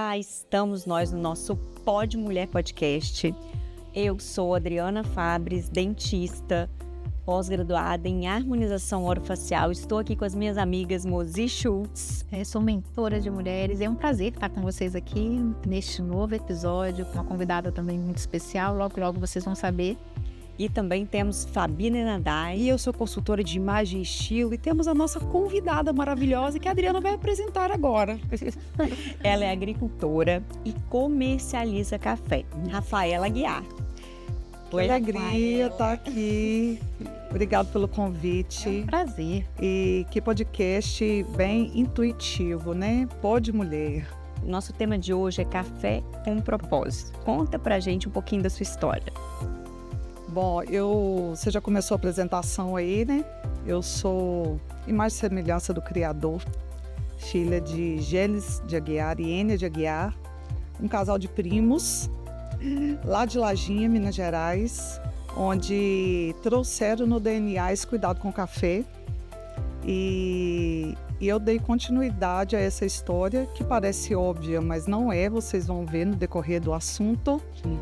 cá estamos nós no nosso Pod Mulher Podcast. Eu sou Adriana Fabres, dentista, pós-graduada em harmonização orofacial. Estou aqui com as minhas amigas Mozi Schultz. Sou mentora de mulheres. É um prazer estar com vocês aqui neste novo episódio, com uma convidada também muito especial. Logo, logo vocês vão saber. E também temos Fabina Nadai. E eu sou consultora de imagem e estilo. E temos a nossa convidada maravilhosa que a Adriana vai apresentar agora. Ela é agricultora e comercializa café. Rafaela Aguiar. Que alegria estar aqui. Obrigado pelo convite. É um prazer. E que podcast bem intuitivo, né? Pod Mulher. Nosso tema de hoje é café com propósito. Conta pra gente um pouquinho da sua história. Bom, você já começou a apresentação aí, né? Eu sou imagem e semelhança do Criador, filha de Geles de Aguiar e Ênia de Aguiar, um casal de primos, lá de Lajinha, Minas Gerais, onde trouxeram no DNA esse cuidado com o café. E eu dei continuidade a essa história, que parece óbvia, mas não é, vocês vão ver no decorrer do assunto. Sim.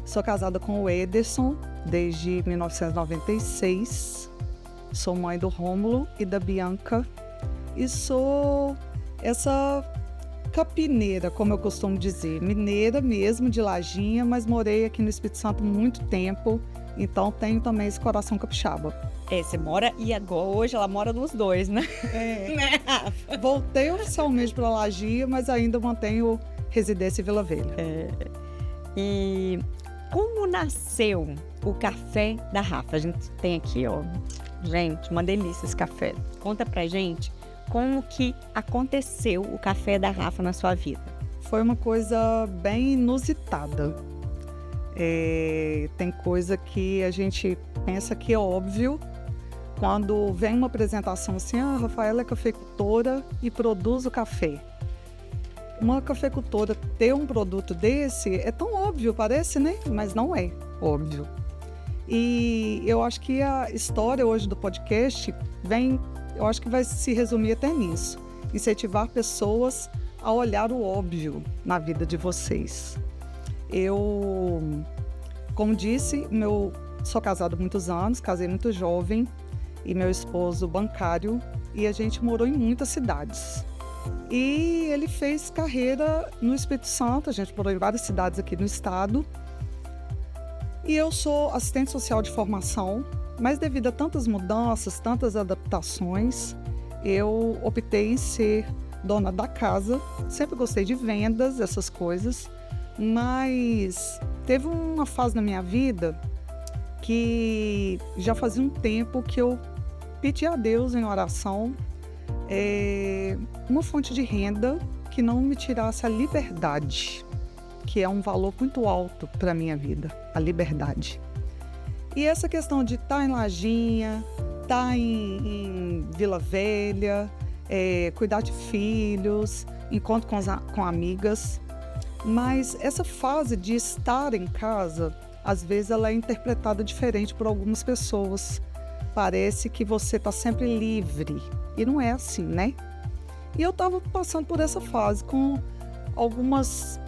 Sou casada com o Ederson desde 1996. Sou mãe do Rômulo e da Bianca. E sou essa capineira, como eu costumo dizer. Mineira mesmo, de Lajinha, mas morei aqui no Espírito Santo muito tempo. Então tenho também esse coração capixaba. Você mora, e agora hoje ela mora nos dois, né? Né, Rafa? Voltei oficialmente para Lajinha, mas ainda mantenho residência em Vila Velha. E como nasceu o café da Rafa? A gente tem aqui, ó. Gente, uma delícia esse café. Conta pra gente como que aconteceu o café da Rafa na sua vida. Foi uma coisa bem inusitada. Tem coisa que a gente pensa que é óbvio. Quando vem uma apresentação assim, a Rafaela é cafeicultora e produz o café. Uma cafeicultora ter um produto desse é tão óbvio, parece, né? Mas não é óbvio. E eu acho que a história hoje do podcast eu acho que vai se resumir até nisso. Incentivar pessoas a olhar o óbvio na vida de vocês. Eu, como disse, sou casada há muitos anos, casei muito jovem, e meu esposo bancário, e a gente morou em muitas cidades. E ele fez carreira no Espírito Santo, a gente morou em várias cidades aqui no estado. E eu sou assistente social de formação, mas devido a tantas mudanças, tantas adaptações, eu optei em ser dona da casa. Sempre gostei de vendas, essas coisas, mas teve uma fase na minha vida que já fazia um tempo que eu pedi a Deus em oração uma fonte de renda que não me tirasse a liberdade, que é um valor muito alto para a minha vida, a liberdade. E essa questão de estar em Lajinha, estar em Vila Velha, cuidar de filhos, encontro com amigas, mas essa fase de estar em casa, às vezes ela é interpretada diferente por algumas pessoas. Parece que você está sempre livre. E não é assim, né? E eu estava passando por essa fase com algumas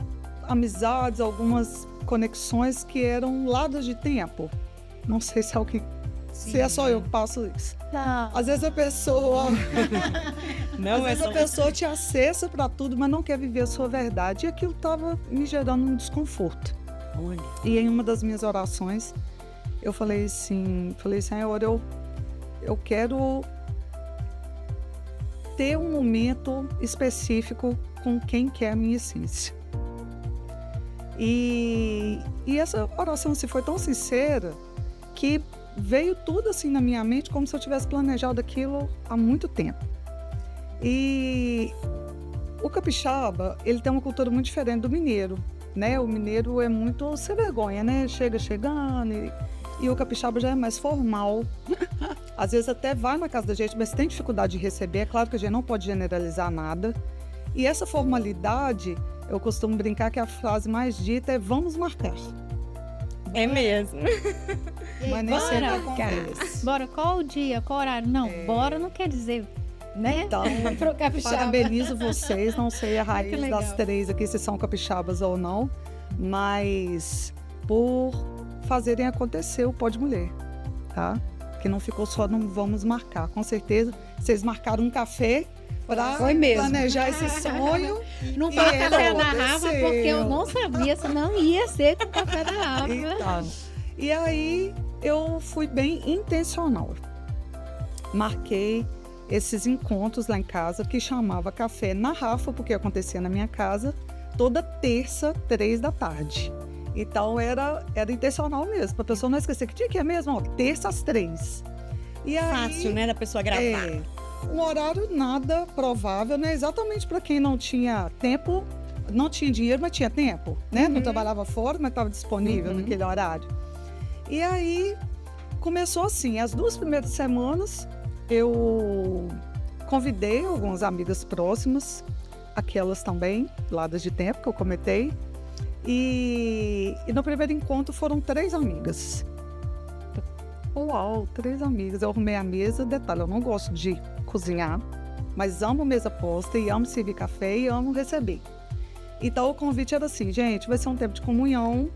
amizades, algumas conexões que eram ladas de tempo. Não sei se se é só eu que passo isso. Não. Às vezes a pessoa... Às vezes a pessoa te acessa para tudo, mas não quer viver a sua verdade. E aquilo estava me gerando um desconforto. Olha. E em uma das minhas orações, eu falei assim, Senhor, eu quero ter um momento específico com quem quer a minha essência. E essa oração foi tão sincera que veio tudo assim na minha mente como se eu tivesse planejado aquilo há muito tempo. E o capixaba, ele tem uma cultura muito diferente do mineiro, né? O mineiro é muito sem vergonha, né? Chega chegando e o capixaba já é mais formal. Às vezes até vai na casa da gente, mas tem dificuldade de receber. É claro que a gente não pode generalizar nada. E essa formalidade, eu costumo brincar que a frase mais dita é vamos marcar. É mesmo. Mas nem sempre acontece. Bora, qual o dia, qual horário? Não, bora não quer dizer né? Então, Pro capixaba. parabenizo vocês, não sei a que raiz legal. das três aqui, se são capixabas ou não, mas por fazerem acontecer o Pode Mulher, tá? Que não ficou só no vamos marcar, com certeza. Vocês marcaram um café para Foi mesmo. planejar esse sonho. Não E foi ele café da Rafa, aconteceu. porque eu não sabia se não ia ser com café da Rafa. Então, e aí eu fui bem intencional. Marquei esses encontros lá em casa que chamava Café na Rafa, porque acontecia na minha casa toda terça, 3 da tarde. Então era intencional mesmo, para a pessoa não esquecer que dia que é mesmo, ó, terça às 3. E aí, Fácil, né, da pessoa gravar. um horário nada provável, né? Exatamente para quem não tinha tempo, não tinha dinheiro, mas tinha tempo, né? Não trabalhava fora, mas estava disponível naquele horário. E aí começou assim, as 2 primeiras semanas eu convidei algumas amigas próximas, aquelas também, ladas de tempo que eu comentei, e no primeiro encontro foram 3 amigas. Uau, 3 amigas. Eu arrumei a mesa, detalhe, eu não gosto de cozinhar, mas amo mesa posta e amo servir café e amo receber. Então o convite era assim, gente, vai ser um tempo de comunhão,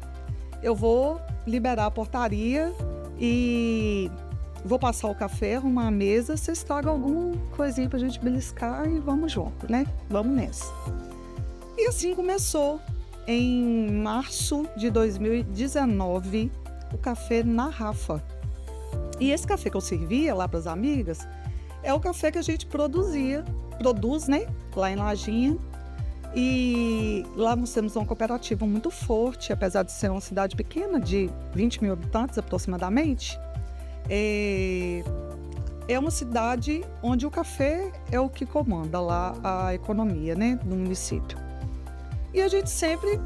eu vou liberar a portaria e vou passar o café, arrumar a mesa, vocês tragam alguma coisinha pra gente beliscar e vamos junto, né? Vamos nessa. E assim começou. Em março de 2019, o Café na Rafa. E esse café que eu servia lá para as amigas é o café que a gente produz, né? Lá em Lajinha. E lá nós temos uma cooperativa muito forte, apesar de ser uma cidade pequena, de 20 mil habitantes aproximadamente. É uma cidade onde o café é o que comanda lá a economia, né, do município. E a gente sempre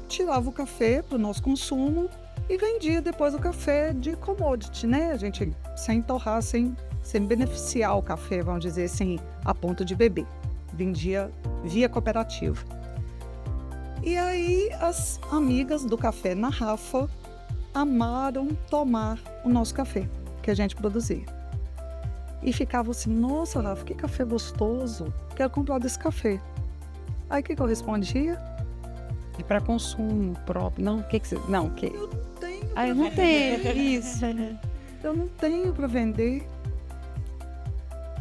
tirava o café para o nosso consumo e vendia depois o café de commodity, né? A gente sem torrar, sem beneficiar o café, vamos dizer assim, a ponto de beber. Vendia via cooperativa. E aí as amigas do Café na Rafa amaram tomar o nosso café que a gente produzia. E ficavam assim, nossa, Rafa, que café gostoso, quero comprar desse café. Aí o que eu respondia? E para consumo próprio. Não, o que você... Não, o que... Eu não tenho. Ah, eu não tenho. Isso. Eu não tenho para vender.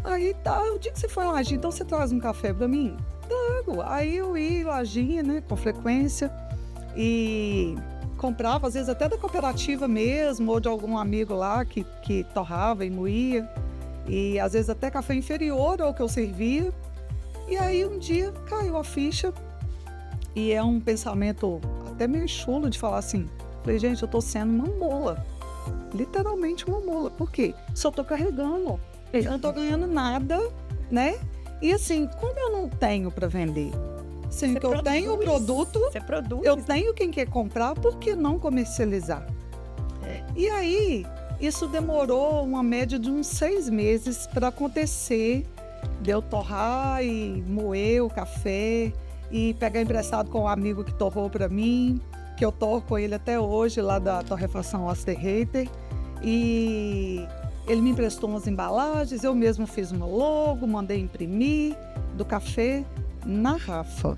Aí tá, o dia que você foi em Lajinha, então você traz um café para mim? Trago. Aí eu ia em Lajinha, né, com frequência, e comprava, às vezes até da cooperativa mesmo, ou de algum amigo lá que torrava e moía, e às vezes até café inferior ao que eu servia. E aí um dia caiu a ficha, e é um pensamento até meio chulo de falar assim, falei, gente, eu tô sendo uma mula, literalmente uma mula, por quê? Só tô carregando, eu não tô ganhando nada, né? E assim, como eu não tenho para vender, sendo que eu tenho o produto, Você produz. eu tenho quem quer comprar, por que não comercializar? E aí, isso demorou uma média de uns 6 meses para acontecer, de eu torrar e moer o café e pegar emprestado com um amigo que torrou para mim, que eu torro com ele até hoje, lá da torrefação Osterreiter. E ele me emprestou umas embalagens, eu mesmo fiz uma logo, mandei imprimir, do Café na Rafa.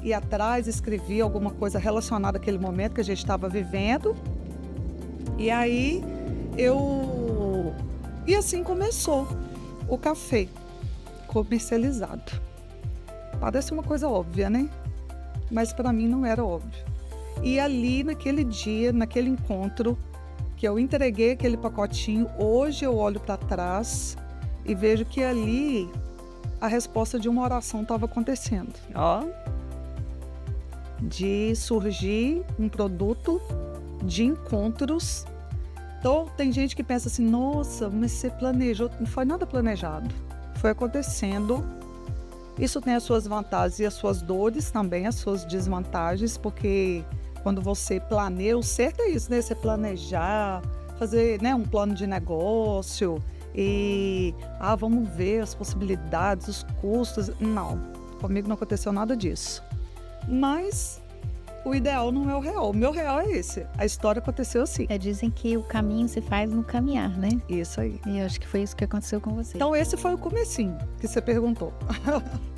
E atrás escrevi alguma coisa relacionada àquele momento que a gente estava vivendo. E aí E assim começou o café comercializado. Parece uma coisa óbvia, né? Mas para mim não era óbvio. E ali, naquele dia, naquele encontro, que eu entreguei aquele pacotinho, hoje eu olho para trás e vejo que ali a resposta de uma oração estava acontecendo. Ó, De surgir um produto de encontros. Então, tem gente que pensa assim, nossa, mas você planejou. Não foi nada planejado. Foi acontecendo. Isso tem as suas vantagens e as suas dores também, as suas desvantagens, porque quando você planeja, o certo é isso, né? Você planejar, fazer, né, um plano de negócio e, vamos ver as possibilidades, os custos. Não, comigo não aconteceu nada disso. Mas o ideal não é o real. O meu real é esse. A história aconteceu assim. Dizem que o caminho se faz no caminhar, né? Isso aí. E eu acho que foi isso que aconteceu com você. Então esse foi o comecinho que você perguntou.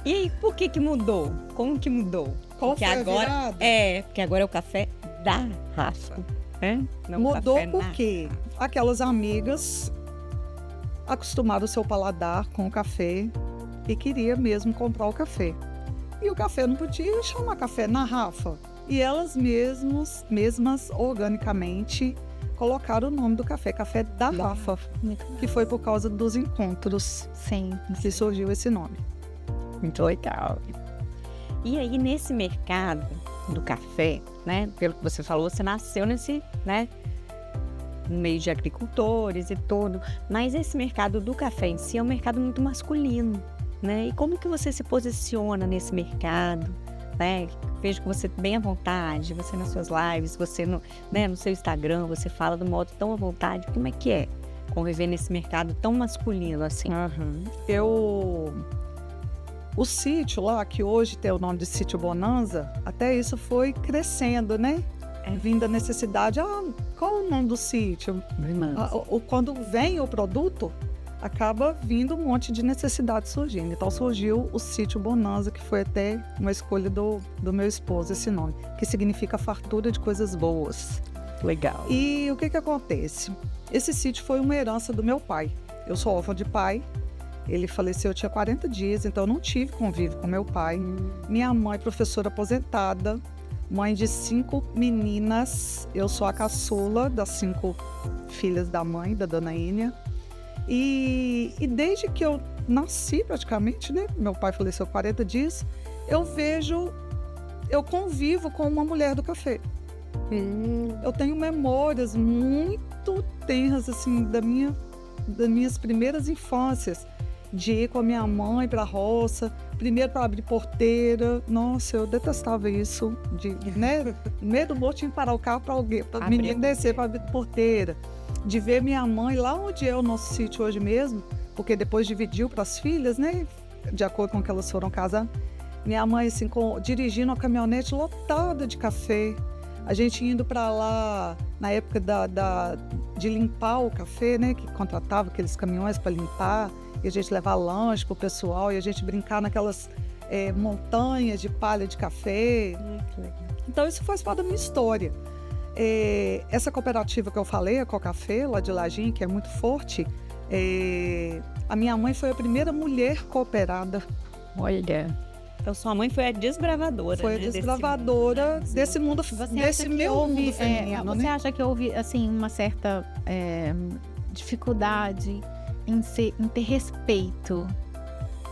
E aí, por que mudou? Como que mudou? Qual Porque foi a agora virada? porque agora é o café da Rafa, né? Não o Mudou café na- porque aquelas amigas acostumaram o seu paladar com o café e queria mesmo comprar o café. E o café não podia chamar café na Rafa. E elas mesmas organicamente colocaram o nome do café da Rafa, Muito que foi por causa dos encontros Sim. que surgiu esse nome. Muito legal. E aí, nesse mercado do café, né? Pelo que você falou, você nasceu nesse, né? No meio de agricultores e tudo. Mas esse mercado do café em si é um mercado muito masculino, né? E como que você se posiciona nesse mercado, né? Vejo que você bem à vontade, você nas suas lives, você no seu Instagram, você fala do modo tão à vontade. Como é que é conviver nesse mercado tão masculino assim? O sítio lá, que hoje tem o nome de Sítio Bonanza, até isso foi crescendo, né? Vindo a necessidade. Qual é o nome do sítio? Quando vem o produto, acaba vindo um monte de necessidade surgindo. Então surgiu o Sítio Bonanza, que foi até uma escolha do meu esposo, esse nome, que significa fartura de coisas boas. Legal. E o que acontece? Esse sítio foi uma herança do meu pai. Eu sou órfã de pai. Ele faleceu, eu tinha 40 dias, então eu não tive convívio com meu pai. Minha mãe, professora aposentada, mãe de 5 meninas. Eu sou a caçula das 5 filhas da mãe, da dona Ínia. E desde que eu nasci praticamente, né? Meu pai faleceu 40 dias, eu convivo com uma mulher do café. Eu tenho memórias muito tenras, assim, das minhas primeiras infâncias, de ir com a minha mãe para a roça, primeiro para abrir porteira. Nossa, eu detestava isso, né? No meio do morro tinha que parar o carro para alguém, para o menino descer para abrir porteira. De ver minha mãe lá onde é o nosso sítio hoje mesmo, porque depois dividiu para as filhas, né? De acordo com que elas foram casar. Minha mãe, assim, dirigindo uma caminhonete lotada de café. A gente indo para lá na época de limpar o café, né? Que contratava aqueles caminhões para limpar. E a gente levar lanche pro pessoal. E a gente brincar naquelas montanhas de palha de café. Então isso faz parte da minha história. Essa cooperativa que eu falei, a Cocafé, lá de Lajinha, que é muito forte, a minha mãe foi a primeira mulher cooperada. Olha, então sua mãe foi a desbravadora. Foi a desbravadora desse mundo, desse meu mundo feminino, Você né? acha que houve, assim, uma certa dificuldade em ter respeito,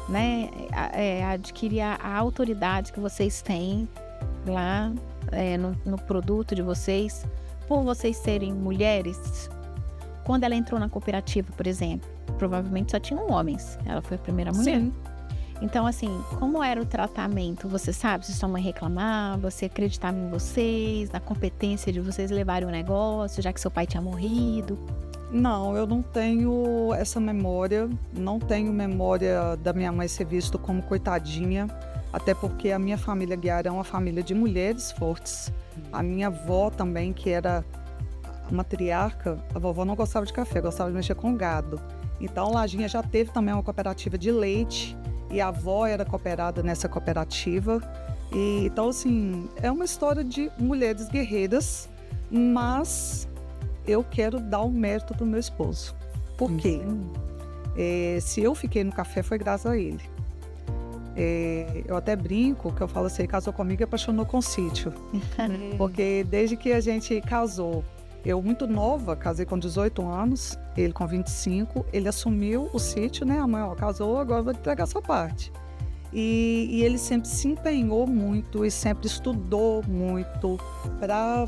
né? Adquirir a autoridade que vocês têm lá no produto de vocês, por vocês serem mulheres? Quando ela entrou na cooperativa, por exemplo, provavelmente só tinham homens. Ela foi a primeira mulher. Sim. Então, assim, como era o tratamento? Você sabe se sua mãe reclamava, você acreditava em vocês, na competência de vocês levarem o negócio, já que seu pai tinha morrido? Não, eu não tenho essa memória. Não tenho memória da minha mãe ser vista como coitadinha. Até porque a minha família Guiara é uma família de mulheres fortes. A minha avó também, que era a matriarca, a vovó não gostava de café, gostava de mexer com gado. Então, Lajinha já teve também uma cooperativa de leite. E a avó era cooperada nessa cooperativa. Então, assim, é uma história de mulheres guerreiras, mas eu quero dar o mérito para o meu esposo. Por quê? Se eu fiquei no café, foi graças a ele. Eu até brinco, que eu falo assim, ele casou comigo e apaixonou com o sítio. Porque desde que a gente casou, eu muito nova, casei com 18 anos, ele com 25, ele assumiu o sítio, né? A mãe, casou, agora vou entregar sua parte. E ele sempre se empenhou muito e sempre estudou muito para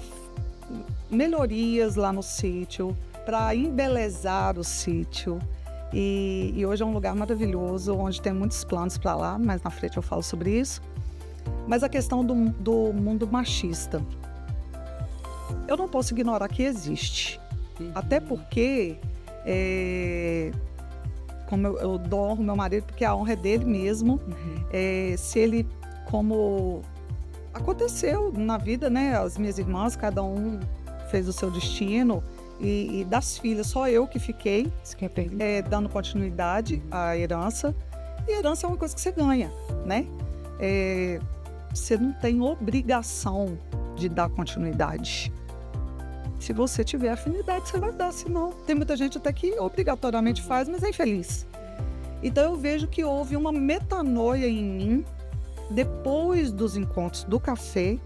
melhorias lá no sítio, para embelezar o sítio. E hoje é um lugar maravilhoso, onde tem muitos planos para lá, mas na frente eu falo sobre isso. Mas a questão do mundo machista, eu não posso ignorar que existe. Até porque, como eu dou honra ao meu marido, porque a honra é dele mesmo. Se ele, como aconteceu na vida, né? As minhas irmãs, cada um fez o seu destino. E das filhas, só eu que fiquei Isso que eu ia perguntar. dando continuidade à herança. E herança é uma coisa que você ganha, né? Você não tem obrigação de dar continuidade. Se você tiver afinidade, você vai dar. Senão, tem muita gente até que obrigatoriamente faz, mas é infeliz. Então, eu vejo que houve uma metanoia em mim, depois dos encontros do café,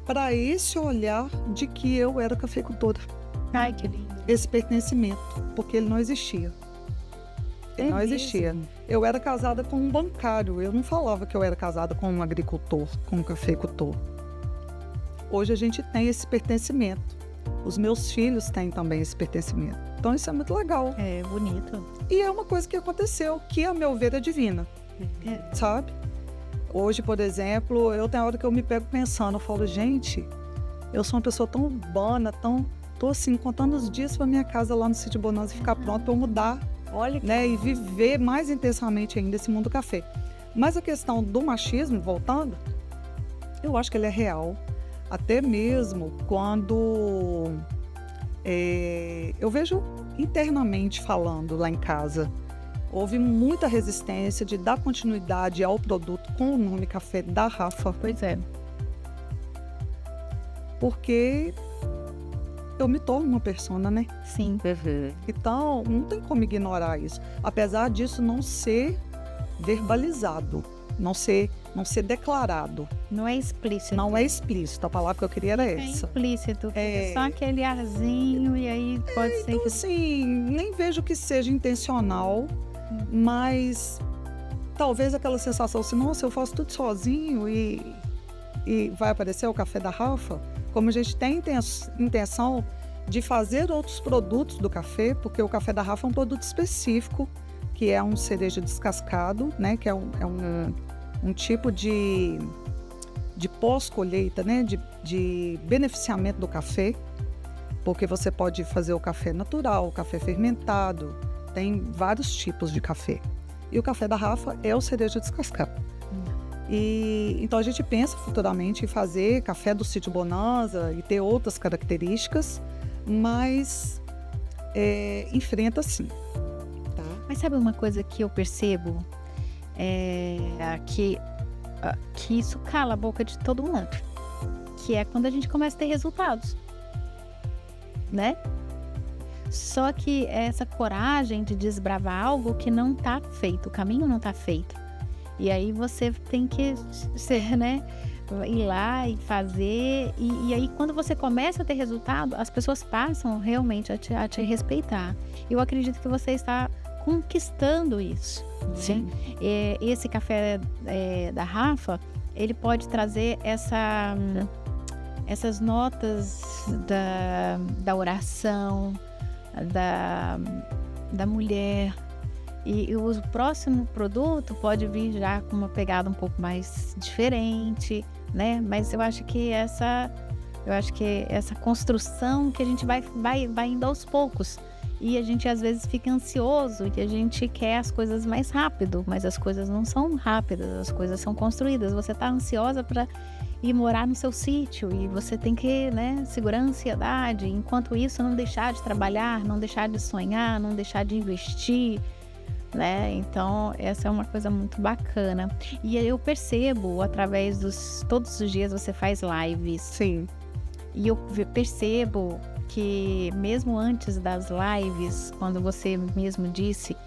para esse olhar de que eu era cafeicultora. Ai, que lindo. Esse pertencimento, porque ele não existia. Ele não existia. mesmo? Eu era casada com um bancário, eu não falava que eu era casada com um agricultor, com um cafeicultor. Hoje a gente tem esse pertencimento. Os meus filhos têm também esse pertencimento. Então isso é muito legal. É bonito. E é uma coisa que aconteceu, que a meu ver é divina, sabe? Hoje, por exemplo, eu tenho hora que eu me pego pensando, eu falo, gente, eu sou uma pessoa tão urbana, tô assim, contando os dias para minha casa lá no Sítio Bonanza ficar pronta para eu mudar, Olha que né? E viver mais intensamente ainda esse mundo café. Mas a questão do machismo, voltando, eu acho que ele é real. Até mesmo quando eu vejo internamente falando lá em casa, houve muita resistência de dar continuidade ao produto com o nome Café da Rafa, Pois é. porque eu me torno uma persona, né? Sim. Então, não tem como ignorar isso. Apesar disso não ser verbalizado, não ser declarado. Não é explícito. Não é explícito, a palavra que eu queria era É essa. implícito. É. Só aquele arzinho e aí pode ser Então, que... assim, nem vejo que seja intencional, mas talvez aquela sensação assim, nossa, eu faço tudo sozinho e vai aparecer o Café da Rafa. Como a gente tem intenção de fazer outros produtos do café, porque o Café da Rafa é um produto específico, que é um cereja descascado, né? Que é um tipo de pós-colheita, né? De beneficiamento do café, porque você pode fazer o café natural, o café fermentado, tem vários tipos de café. E o Café da Rafa é o cereja descascado. E então a gente pensa futuramente em fazer café do Sítio Bonanza e ter outras características, mas enfrenta sim. Tá? Mas sabe uma coisa que eu percebo? Que isso cala a boca de todo mundo. Que é quando a gente começa a ter resultados. Né? Só que essa coragem de desbravar algo que não está feito, o caminho não está feito. E aí você tem que ser, né, ir lá e fazer. E aí quando você começa a ter resultado, as pessoas passam realmente a te respeitar. Eu acredito que você está conquistando isso. Sim. Esse café da Rafa, ele pode trazer essas notas da oração, da mulher. E o próximo produto pode vir já com uma pegada um pouco mais diferente, né? Mas eu acho que essa construção que a gente vai indo aos poucos. E a gente às vezes fica ansioso e a gente quer as coisas mais rápido, mas as coisas não são rápidas, as coisas são construídas. Você está ansiosa para ir morar no seu sítio e você tem que, né, segurar a ansiedade. Enquanto isso, não deixar de trabalhar, não deixar de sonhar, não deixar de investir. Né? Então, essa é uma coisa muito bacana. E eu percebo, através todos os dias você faz lives. Sim. E eu percebo que mesmo antes das lives, quando você mesmo disse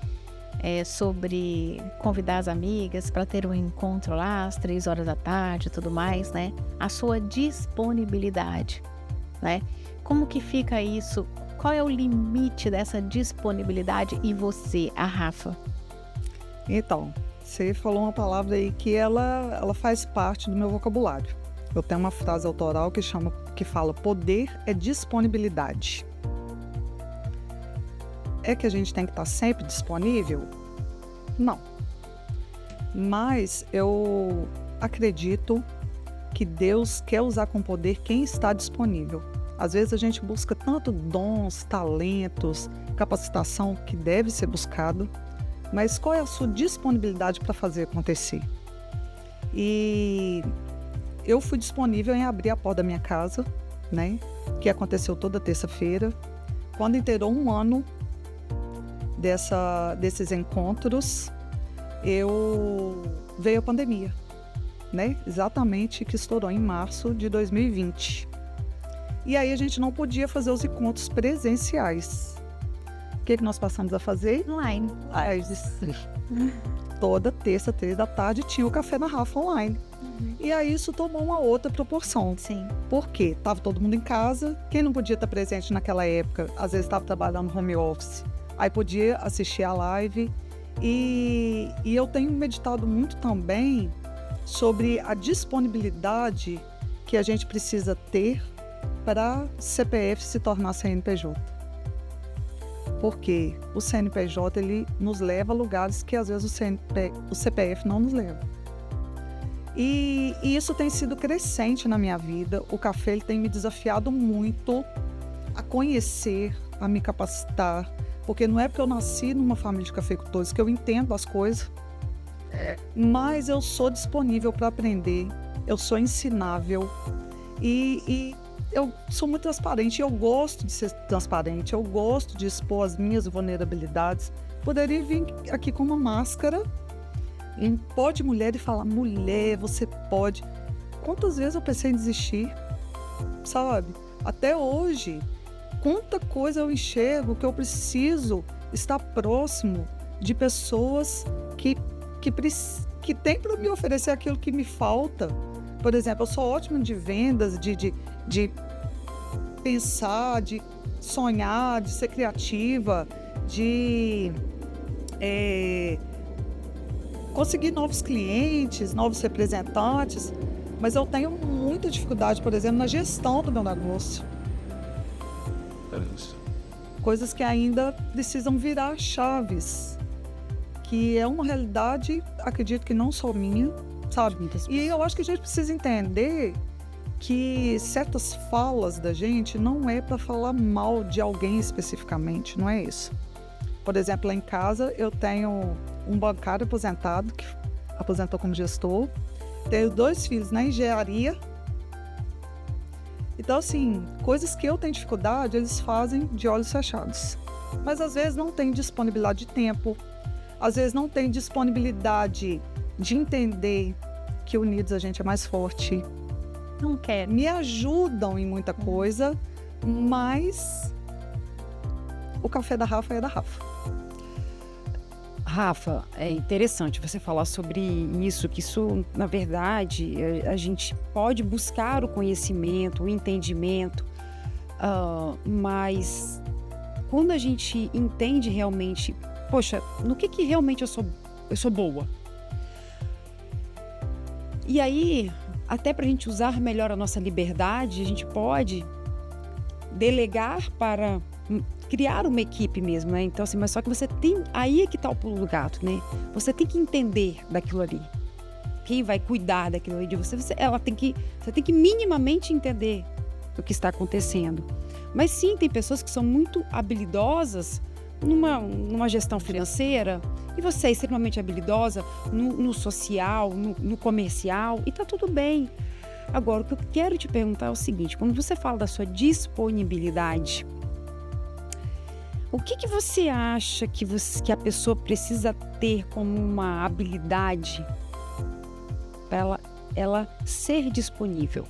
sobre convidar as amigas para ter um encontro lá às 3 horas da tarde e tudo mais, né? A sua disponibilidade, né? Como que fica isso? Qual é o limite dessa disponibilidade e você, a Rafa? Então, você falou uma palavra aí que ela faz parte do meu vocabulário. Eu tenho uma frase autoral que fala: poder é disponibilidade. É que a gente tem que estar sempre disponível? Não. Mas eu acredito que Deus quer usar com poder quem está disponível. Às vezes a gente busca tanto dons, talentos, capacitação que deve ser buscado, mas qual é a sua disponibilidade para fazer acontecer? E eu fui disponível em abrir a porta da minha casa, né? Que aconteceu toda terça-feira. Quando inteirou um ano desses encontros, veio a pandemia, né? Exatamente, que estourou em março de 2020. E aí a gente não podia fazer os encontros presenciais. O que nós passamos a fazer? Online. Toda terça, 3 da tarde, tinha o Café na Rafa online. E aí isso tomou uma outra proporção. Sim. Por quê? Tava todo mundo em casa. Quem não podia estar presente naquela época, às vezes estava trabalhando no home office, aí podia assistir a live. E eu tenho meditado muito também sobre a disponibilidade que a gente precisa ter para CPF se tornar CNPJ. Porque o CNPJ ele nos leva a lugares que às vezes o CPF não nos leva. E isso tem sido crescente na minha vida. O café ele tem me desafiado muito a conhecer, a me capacitar. Porque não é porque eu nasci numa família de cafeicultores que eu entendo as coisas, mas eu sou disponível para aprender, eu sou ensinável e eu sou muito transparente. Eu gosto de ser transparente, eu gosto de expor as minhas vulnerabilidades. Poderia vir aqui com uma máscara em pó de mulher e falar: mulher, você pode. Quantas vezes eu pensei em desistir, sabe? Até hoje, quanta coisa eu enxergo que eu preciso estar próximo de pessoas que têm para me oferecer aquilo que me falta. Por exemplo, eu sou ótima de vendas, de pensar, de sonhar, de ser criativa, de conseguir novos clientes, novos representantes, mas eu tenho muita dificuldade, por exemplo, na gestão do meu negócio. Coisas que ainda precisam virar chaves, que é uma realidade, acredito que não só minha, sabe? E eu acho que a gente precisa entender que certas falas da gente não é para falar mal de alguém especificamente, não é isso. Por exemplo, lá em casa eu tenho um bancário aposentado, que aposentou como gestor, tenho 2 filhos na engenharia. Então, assim, coisas que eu tenho dificuldade, eles fazem de olhos fechados. Mas às vezes não tem disponibilidade de tempo, às vezes não tem disponibilidade de entender que unidos a gente é mais forte. Não quero. Me ajudam em muita coisa, mas o café da Rafa é da Rafa. Rafa, é interessante você falar sobre isso, que isso, na verdade, a gente pode buscar o conhecimento, o entendimento, mas quando a gente entende realmente, poxa, no que realmente eu sou boa? E aí, até para a gente usar melhor a nossa liberdade, a gente pode delegar para criar uma equipe mesmo, né? Então, assim, mas só que você tem... Aí é que tá o pulo do gato, né? Você tem que entender daquilo ali. Quem vai cuidar daquilo ali de você, você tem que minimamente entender o que está acontecendo. Mas sim, tem pessoas que são muito habilidosas numa gestão financeira, e você é extremamente habilidosa no social, no comercial, e tá tudo bem. Agora, o que eu quero te perguntar é o seguinte: quando você fala da sua disponibilidade, o que você acha que a pessoa precisa ter como uma habilidade para ela ser disponível?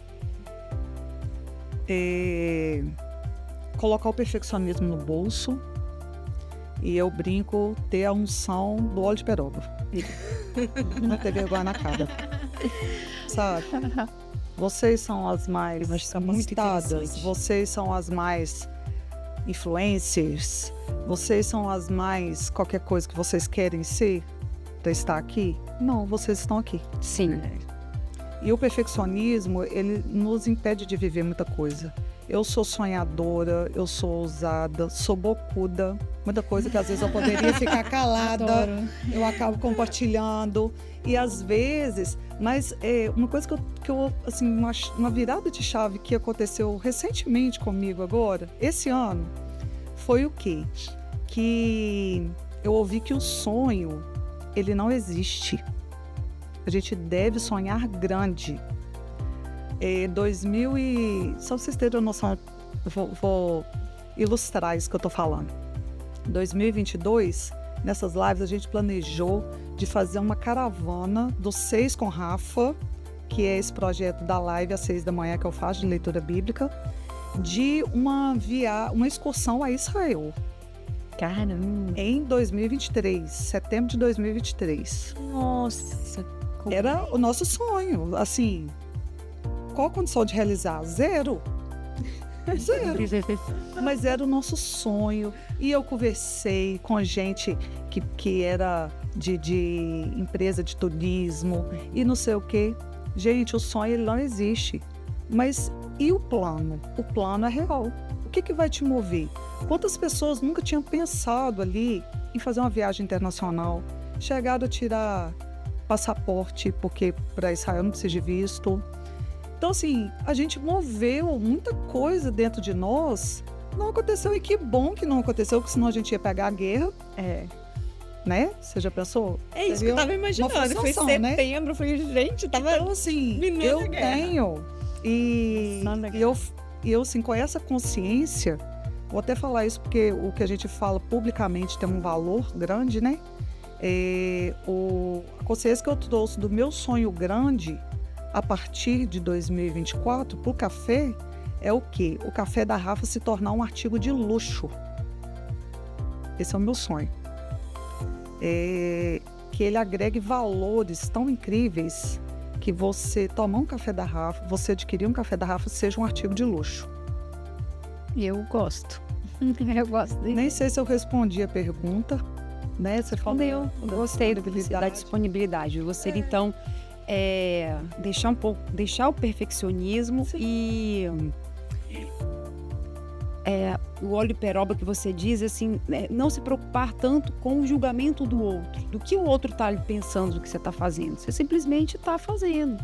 Colocar o perfeccionismo no bolso, e eu brinco, ter a unção do óleo de peroba. Não ter vergonha na cara. Sabe? Vocês são as mais capacitadas, vocês são as mais influencers, vocês são as mais qualquer coisa que vocês querem ser para estar aqui? Não, vocês estão aqui. Sim. E o perfeccionismo, ele nos impede de viver muita coisa. Eu sou sonhadora, eu sou ousada, sou bocuda, muita coisa que às vezes eu poderia ficar calada, eu acabo compartilhando. E às vezes, mas uma coisa que eu assim, uma virada de chave que aconteceu recentemente comigo agora, esse ano, foi o quê? Que eu ouvi que o sonho, ele não existe. A gente deve sonhar grande. Só pra vocês terem noção, vou ilustrar isso que eu tô falando. 2022, nessas lives, a gente planejou de fazer uma caravana dos 6 com Rafa, que é esse projeto da live às 6 da manhã que eu faço de leitura bíblica, de uma excursão a Israel. Caramba. Em 2023, setembro de 2023. Nossa. Era o nosso sonho, assim, qual a condição de realizar? Zero. Mas era o nosso sonho. E eu conversei com gente que era de empresa de turismo e não sei o quê. Gente, o sonho ele não existe. Mas e o plano? O plano é real. O que vai te mover? Quantas pessoas nunca tinham pensado ali em fazer uma viagem internacional? Chegaram a tirar passaporte, porque para Israel não precisa de visto. Então, assim, a gente moveu muita coisa dentro de nós. Não aconteceu, e que bom que não aconteceu, porque senão a gente ia pegar a guerra. Né? Você já pensou? É isso que eu tava imaginando. Foi setembro, foi, gente, tava... Então, assim, eu tenho. E eu, assim, com essa consciência, vou até falar isso porque o que a gente fala publicamente tem um valor grande, né? A consciência que eu trouxe do meu sonho grande a partir de 2024 para o café é o quê? O café da Rafa se tornar um artigo de luxo. Esse é o meu sonho. Que ele agregue valores tão incríveis que você tomar um café da Rafa, você adquirir um café da Rafa, seja um artigo de luxo. Eu gosto. Eu gosto dele. Nem sei se eu respondi a pergunta, né? Você falou. Eu gostei da disponibilidade. Você, então, deixar o perfeccionismo. Sim. E o óleo peroba que você diz, assim, não se preocupar tanto com o julgamento do outro, do que o outro está pensando do que você está fazendo. Você simplesmente está fazendo.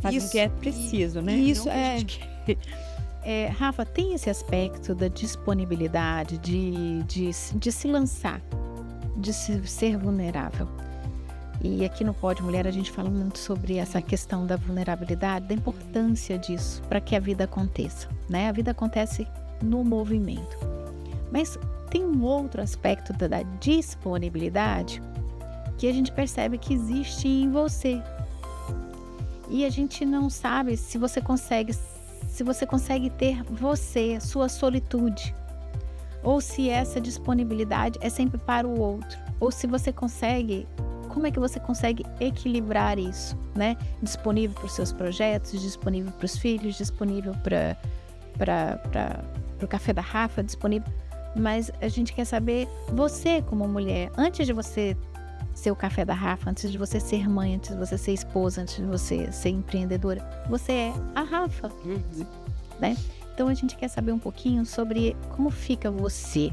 Faz o que é preciso, né? Isso Rafa, tem esse aspecto da disponibilidade, de se lançar, de ser vulnerável. E aqui no Pode Mulher a gente fala muito sobre essa questão da vulnerabilidade, da importância disso para que a vida aconteça, né? A vida acontece no movimento. Mas tem um outro aspecto da disponibilidade que a gente percebe que existe em você. E a gente não sabe se você consegue ter você, sua solitude, ou se essa disponibilidade é sempre para o outro, ou se você consegue, como é que você consegue equilibrar isso, né? Disponível para os seus projetos, disponível para os filhos, disponível para o café da Rafa, disponível. Mas a gente quer saber, você como mulher, antes de você ser o café da Rafa, antes de você ser mãe, antes de você ser esposa, antes de você ser empreendedora, você é a Rafa, né? Então a gente quer saber um pouquinho sobre como fica você,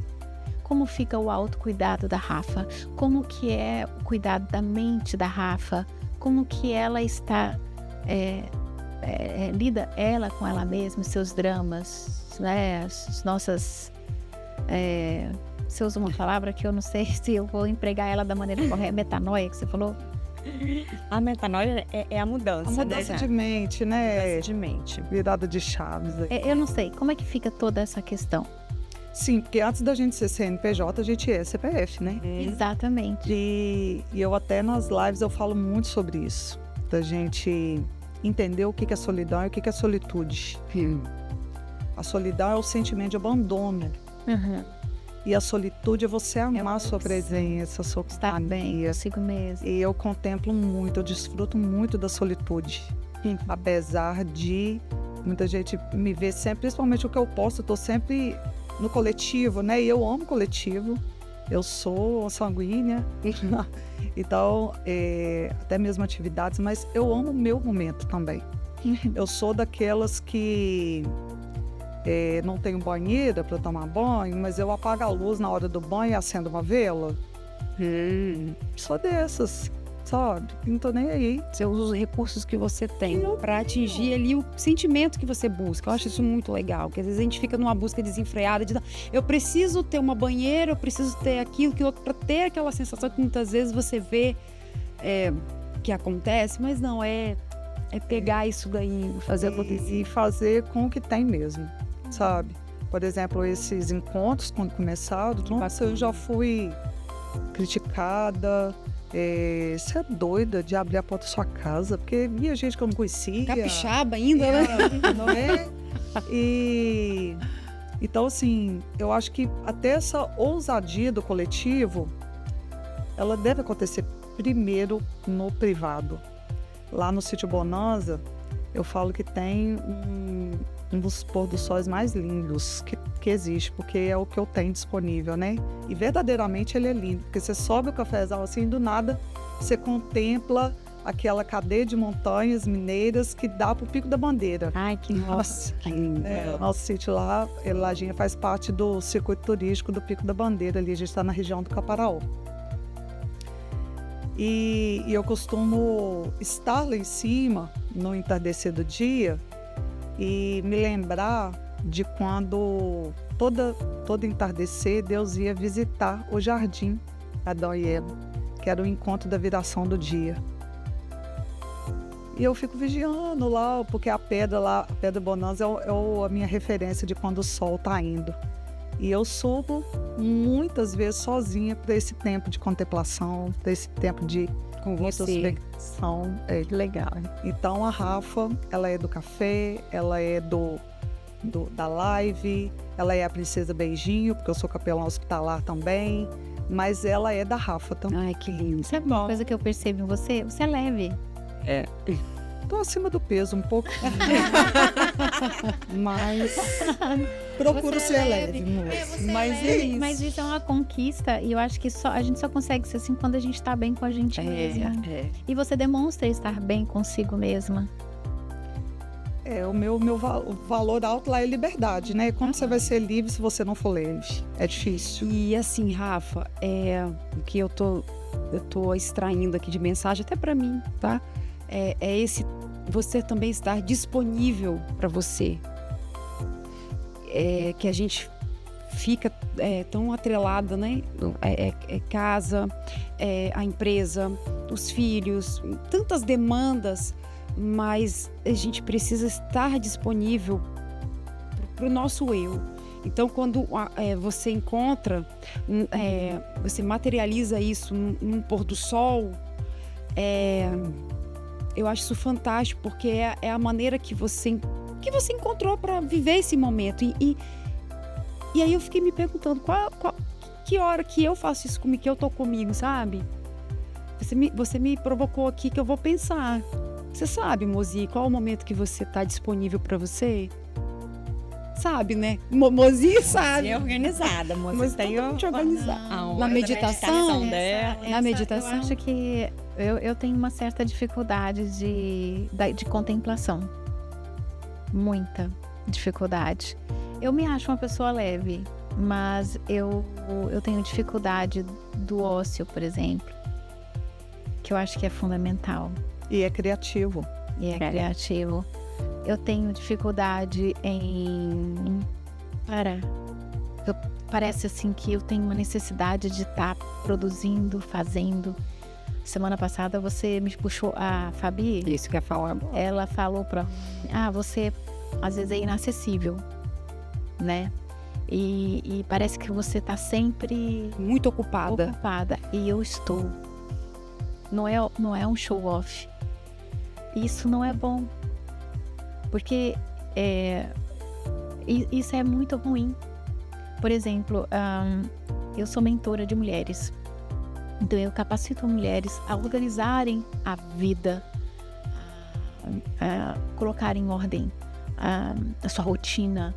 como fica o autocuidado da Rafa, como que é o cuidado da mente da Rafa, como que ela está, lida ela com ela mesma, seus dramas, né? As nossas... Você usa uma palavra que eu não sei se eu vou empregar ela da maneira correta, metanoia que você falou? A metanoia é a mudança. A mudança de mente, né? Mudança de mente. Virada de chaves. Eu não sei, como é que fica toda essa questão? Sim, porque antes da gente ser CNPJ, a gente é CPF, né? Exatamente. E eu até nas lives eu falo muito sobre isso. Da gente entender o que é solidão e o que é solitude. A solidão é o sentimento de abandono. E a solitude é você amar a sua presença, a sua estar bem, consigo mesmo. E eu contemplo muito, eu desfruto muito da solitude. Apesar de muita gente me ver sempre, principalmente o que eu posto, eu tô sempre no coletivo, né? E eu amo coletivo. Eu sou sanguínea. Então, até mesmo atividades, mas eu amo o meu momento também. Eu sou daquelas que... não tenho banheira para tomar banho, mas eu apago a luz na hora do banho e acendo uma vela. Sou dessas, sabe? Não tô nem aí. Você usa os recursos que você tem para atingir ali o sentimento que você busca. Eu acho isso muito legal, porque às vezes a gente fica numa busca desenfreada de eu preciso ter uma banheira, eu preciso ter aquilo, que outro, para ter aquela sensação que muitas vezes você vê que acontece, mas não é É pegar isso daí, fazer acontecer. E fazer com o que tem mesmo, sabe? Por exemplo, esses encontros, quando começaram, nossa, eu já fui criticada. Você é doida de abrir a porta da sua casa, porque via gente que eu não conhecia. Capixaba ainda, né? Não é? E então, assim, eu acho que até essa ousadia do coletivo, ela deve acontecer primeiro no privado. Lá no Sítio Bonanza, eu falo que tem um dos pôr do sóis mais lindos que existe, porque é o que eu tenho disponível, né? E verdadeiramente ele é lindo, porque você sobe o cafezal assim, do nada, você contempla aquela cadeia de montanhas mineiras que dá pro Pico da Bandeira. Ai, que nossa, que lindo. O nosso sítio lá, Lajinha, faz parte do circuito turístico do Pico da Bandeira, ali a gente está na região do Caparaó. E eu costumo estar lá em cima, no entardecer do dia, e me lembrar de quando, todo entardecer, Deus ia visitar o jardim Adão e Eva, que era o encontro da viração do dia. E eu fico vigiando lá, porque a pedra lá, a Pedra Bonanza, é a minha referência de quando o sol está indo. E eu subo muitas vezes sozinha para esse tempo de contemplação, para esse tempo de introspecção. Que legal. Então a Rafa, ela é do café, ela é da live, ela é a Princesa Beijinho, porque eu sou capelão hospitalar também, mas ela é da Rafa também. Ai, que lindo. Sabe uma coisa que eu percebo em você? Você é leve. Tô acima do peso um pouco, mas procuro Você é ser leve. leve, moço. Mas é isso. Mas isso é uma conquista e eu acho que a gente só consegue ser assim quando a gente tá bem com a gente mesma. E você demonstra estar bem consigo mesma. O meu valor alto lá é liberdade, né? Como você vai ser livre se você não for leve? É difícil. E assim, Rafa, o que eu tô extraindo aqui de mensagem, até para mim, tá? É esse você também estar disponível para você. Que a gente fica tão atrelada, né? Casa, a empresa, os filhos, tantas demandas, mas a gente precisa estar disponível para o nosso eu. Então, quando você encontra, você materializa isso num pôr do sol, eu acho isso fantástico, porque é a maneira que você encontrou para viver esse momento. E aí eu fiquei me perguntando, que hora que eu faço isso comigo, que eu tô comigo, sabe? Você me provocou aqui que eu vou pensar. Você sabe, Mozi, qual é o momento que você tá disponível para você? Sabe, né? Mozi sabe. É organizada, moça. Mas tem totalmente organizada. Na meditação meditação dela. Na meditação. Eu acho que eu tenho uma certa dificuldade de contemplação. Muita dificuldade. Eu me acho uma pessoa leve, mas eu tenho dificuldade do ócio, por exemplo, que eu acho que é fundamental. E é criativo. E é criativo. Eu tenho dificuldade em parar. Parece assim que eu tenho uma necessidade de estar produzindo, fazendo. Semana passada você me puxou, a Fabi. Isso que eu ia falar. Ela falou pra mim, você às vezes é inacessível, né? E parece que você tá sempre Muito ocupada. E eu estou. Não é um show off. Isso não é bom. Porque isso é muito ruim. Por exemplo, eu sou mentora de mulheres. Então eu capacito mulheres a organizarem a vida, a colocar em ordem a sua rotina,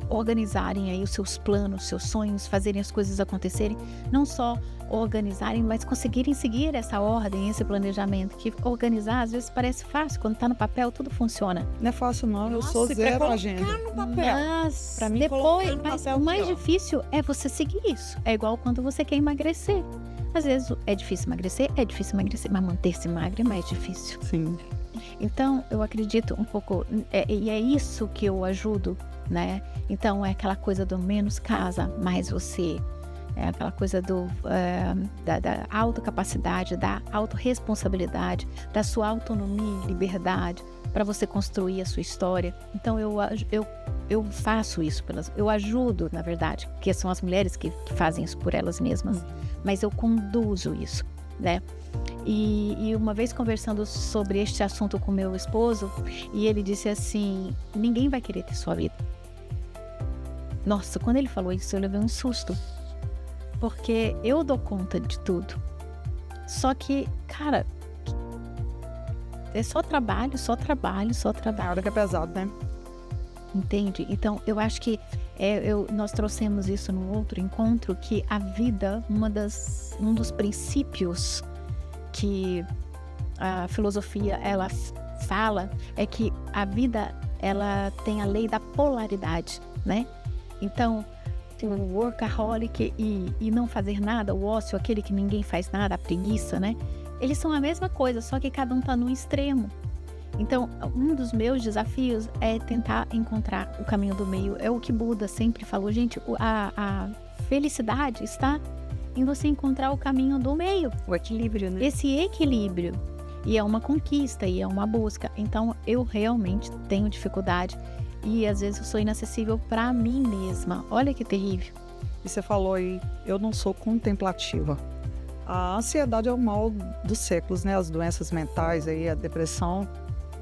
organizarem aí os seus planos, seus sonhos, fazerem as coisas acontecerem. Não só organizarem, mas conseguirem seguir essa ordem, esse planejamento. Que organizar às vezes parece fácil, quando tá no papel tudo funciona. Não é fácil não, eu sou zero agenda. No papel. Mas Pra mim, depois, colocar no mas papel o mais pior. difícil é você seguir isso. É igual quando você quer emagrecer. Às vezes é difícil emagrecer, mas manter-se magra é mais difícil. Sim. Então, eu acredito um pouco, e é isso que eu ajudo, né? Então, é aquela coisa do menos casa, mais você. É aquela coisa da autocapacidade, da autorresponsabilidade, da sua autonomia e liberdade para você construir a sua história. Então eu faço isso eu ajudo, na verdade, porque são as mulheres que fazem isso por elas mesmas, mas eu conduzo isso, né? E uma vez conversando sobre este assunto com meu esposo, e ele disse assim: ninguém vai querer ter sua vida. Nossa, quando ele falou isso, eu levei um susto, porque eu dou conta de tudo. Só que, cara, é só trabalho, só trabalho, só trabalho. Cara, que é pesado, né? Entende? Então, eu acho que nós trouxemos isso no outro encontro, que a vida, um dos princípios que a filosofia ela fala é que a vida ela tem a lei da polaridade, né? Então, o workaholic e não fazer nada, o ócio, aquele que ninguém faz nada, a preguiça, né? Eles são a mesma coisa, só que cada um está no extremo. Então, um dos meus desafios é tentar encontrar o caminho do meio. É o que Buda sempre falou, gente, a felicidade está em você encontrar o caminho do meio. O equilíbrio, né? Esse equilíbrio. E é uma conquista, e é uma busca. Então, eu realmente tenho dificuldade e às vezes eu sou inacessível para mim mesma. Olha que terrível. E você falou aí, eu não sou contemplativa. A ansiedade é o mal dos séculos, né? As doenças mentais aí, a depressão,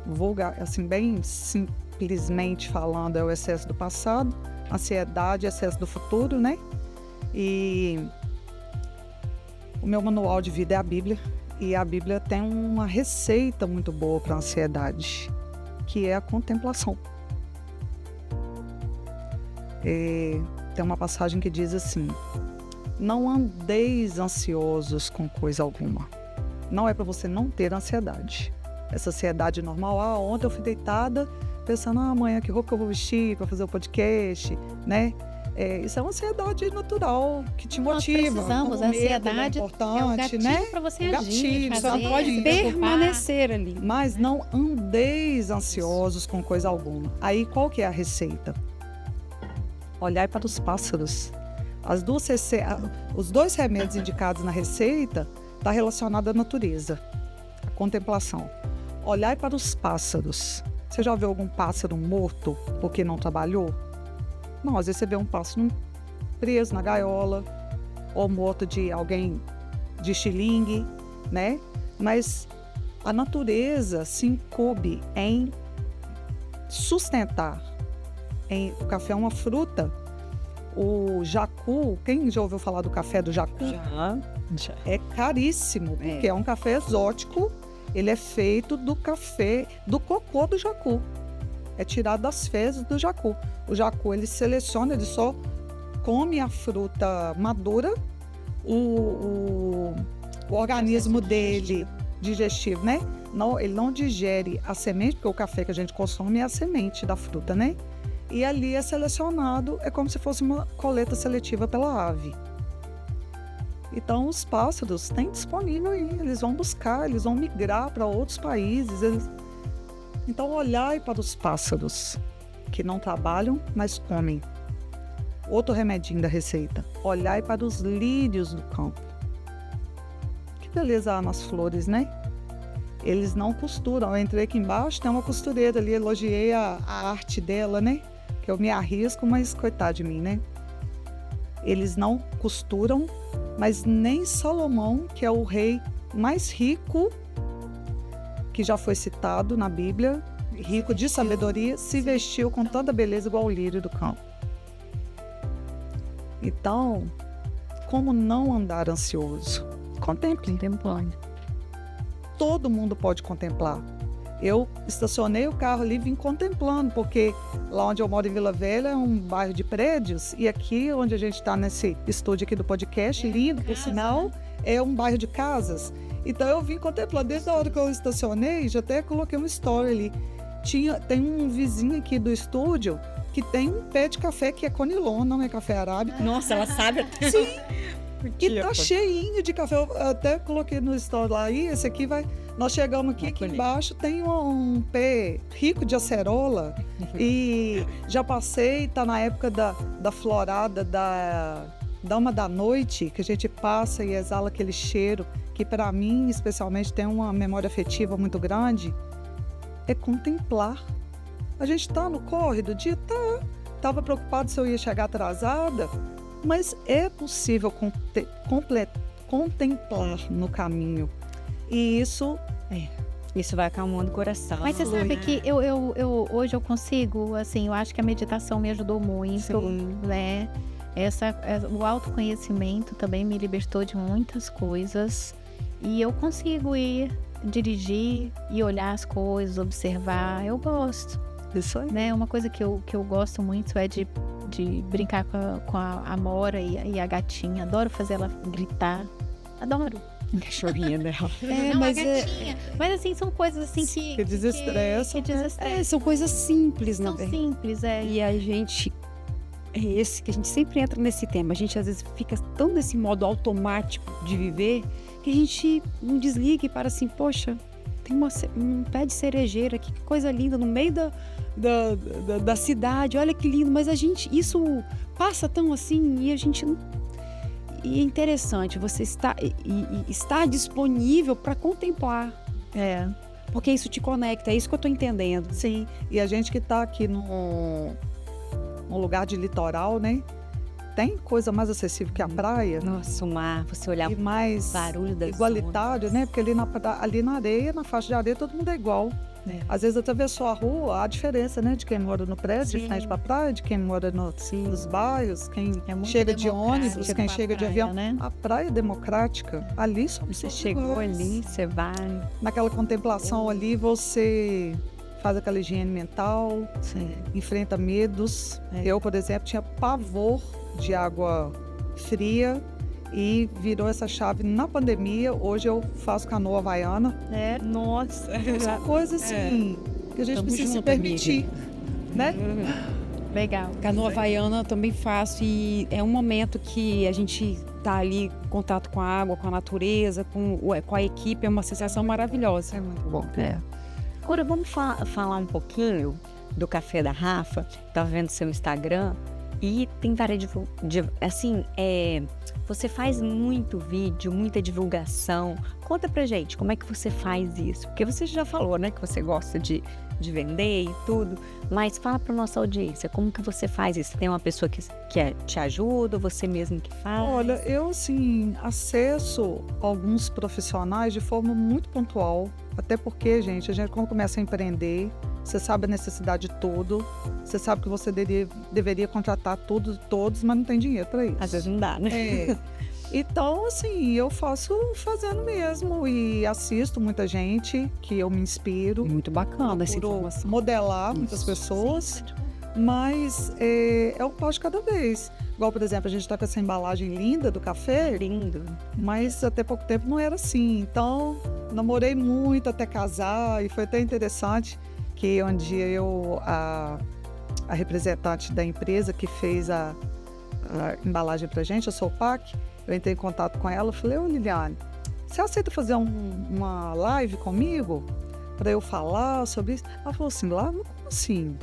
vulgar, assim, bem simplesmente falando, é o excesso do passado, ansiedade, excesso do futuro, né? E o meu manual de vida é a Bíblia, e a Bíblia tem uma receita muito boa para a ansiedade, que é a contemplação. Tem uma passagem que diz assim: não andeis ansiosos com coisa alguma. Não é para você não ter ansiedade. Essa ansiedade normal, ontem eu fui deitada pensando, amanhã que roupa que eu vou vestir para fazer o podcast, né? Isso é uma ansiedade natural que te motiva. Nós precisamos, a ansiedade é um gatilho, né? Para você agir, só pode permanecer ali. Mas não andeis ansiosos com coisa alguma. Aí qual que é a receita? Olhai para os pássaros. Os dois remédios indicados na receita estão relacionados à natureza, à contemplação. Olhai para os pássaros. Você já viu algum pássaro morto porque não trabalhou? Não, às vezes você vê um pássaro preso na gaiola, ou morto de alguém de estilingue, né? Mas a natureza se incumbe em sustentar. O café é uma fruta. O jacu, quem já ouviu falar do café do jacu? Já. É caríssimo, porque é um café exótico. Ele é feito do café, do cocô do jacu. É tirado das fezes do jacu. O jacu, ele seleciona, ele só come a fruta madura, o organismo dele digestivo, né? Não, ele não digere a semente, porque o café que a gente consome é a semente da fruta, né? E ali é selecionado, é como se fosse uma coleta seletiva pela ave. Então, os pássaros têm disponível aí, eles vão buscar, eles vão migrar para outros países. Então, olhai para os pássaros, que não trabalham, mas comem. Outro remedinho da receita, olhai para os lírios do campo. Que beleza há nas flores, né? Eles não costuram. Eu entrei aqui embaixo, tem uma costureira ali, elogiei a arte dela, né? Que eu me arrisco, mas coitado de mim, né? Eles não costuram, mas nem Salomão, que é o rei mais rico, que já foi citado na Bíblia, rico de sabedoria, se vestiu com tanta beleza igual o lírio do campo. Então, como não andar ansioso? Contemple. Contemplando. Todo mundo pode contemplar. Eu estacionei o carro ali e vim contemplando, porque lá onde eu moro em Vila Velha é um bairro de prédios, e aqui onde a gente está nesse estúdio aqui do podcast, lindo, por sinal, é um bairro de casas. Então eu vim contemplando, desde a hora que eu estacionei, já até coloquei uma story ali. Tem um vizinho aqui do estúdio que tem um pé de café que é conilon, não é café arábico. Nossa, ela sabe até. Sim. E tá cheinho de café. Eu até coloquei no story lá, e esse aqui vai... Nós chegamos aqui embaixo tem um pé rico de acerola e já passei, tá na época da florada dama da noite, que a gente passa e exala aquele cheiro, que para mim, especialmente, tem uma memória afetiva muito grande, é contemplar. A gente tá no corre do dia, tava preocupado se eu ia chegar atrasada, mas é possível contemplar no caminho. E isso vai acalmando o coração. Mas você sabe que hoje eu consigo, assim, eu acho que a meditação me ajudou muito, Sim. né? O autoconhecimento também me libertou de muitas coisas. E eu consigo dirigir e olhar as coisas, observar. Eu gosto. Isso aí. Né? Uma coisa que eu gosto muito é de brincar com a Amora e a gatinha. Adoro fazer ela gritar. Adoro. Cachorrinha dela. Mas a gatinha. Mas assim, são coisas assim que desestressam. que desestressam. são coisas simples, na São verdade. simples, E a gente... É esse que a gente sempre entra nesse tema. A gente às vezes fica tão nesse modo automático de viver que a gente não desliga e para assim, poxa, tem um pé de cerejeira aqui, que coisa linda, no meio da cidade, olha que lindo, mas isso passa tão assim e a gente não... E é interessante, você está disponível para contemplar, porque isso te conecta, é isso que eu estou entendendo. Sim, e a gente que está aqui num lugar de litoral, né? Tem coisa mais acessível que a praia. Nossa, o mar, você olhar E mais barulho das igualitário, ondas. né? Porque ali na areia, na faixa de areia, todo mundo é igual. Às vezes atravessou a rua, há diferença, né? De quem mora no prédio, de frente pra praia, de quem mora nos bairros, quem chega de ônibus, quem chega de avião. Né? A praia é democrática. Ali só Você chegou ali, você vai. naquela contemplação ali, você faz aquela higiene mental, enfrenta medos. Eu, por exemplo, tinha pavor de água fria e virou essa chave na pandemia. Hoje eu faço canoa havaiana. Nossa. São coisas assim que a gente Tamo precisa se junto, permitir, né? Legal. Canoa havaiana eu também faço e é um momento que a gente tá ali em contato com a água, com a natureza, com a equipe, é uma sensação maravilhosa. É muito bom. Agora vamos falar um pouquinho do Café da Rafa. Tava vendo seu Instagram e tem várias você faz muito vídeo, muita divulgação. Conta pra gente como é que você faz isso, porque você já falou, né, que você gosta de vender e tudo, mas fala pra nossa audiência, como que você faz isso? Tem uma pessoa que te ajuda, ou você mesmo que faz? Olha, eu assim, acesso alguns profissionais de forma muito pontual, até porque, gente, a gente quando começa a empreender, você sabe a necessidade de tudo, você sabe que você deveria contratar todos, mas não tem dinheiro para isso. Às vezes não dá, né? Então, assim, eu faço fazendo mesmo e assisto muita gente que eu me inspiro. Muito bacana essa Procuro informação. modelar muitas pessoas, mas é um passo de cada vez. Igual, por exemplo, a gente está com essa embalagem linda do café, Lindo. mas até pouco tempo não era assim. Então, namorei muito até casar e foi até interessante que um dia a representante da empresa que fez a embalagem pra gente, a Solpac, eu entrei em contato com ela e falei, ô Liliane, você aceita fazer uma live comigo para eu falar sobre isso? Ela falou assim, lá, como assim?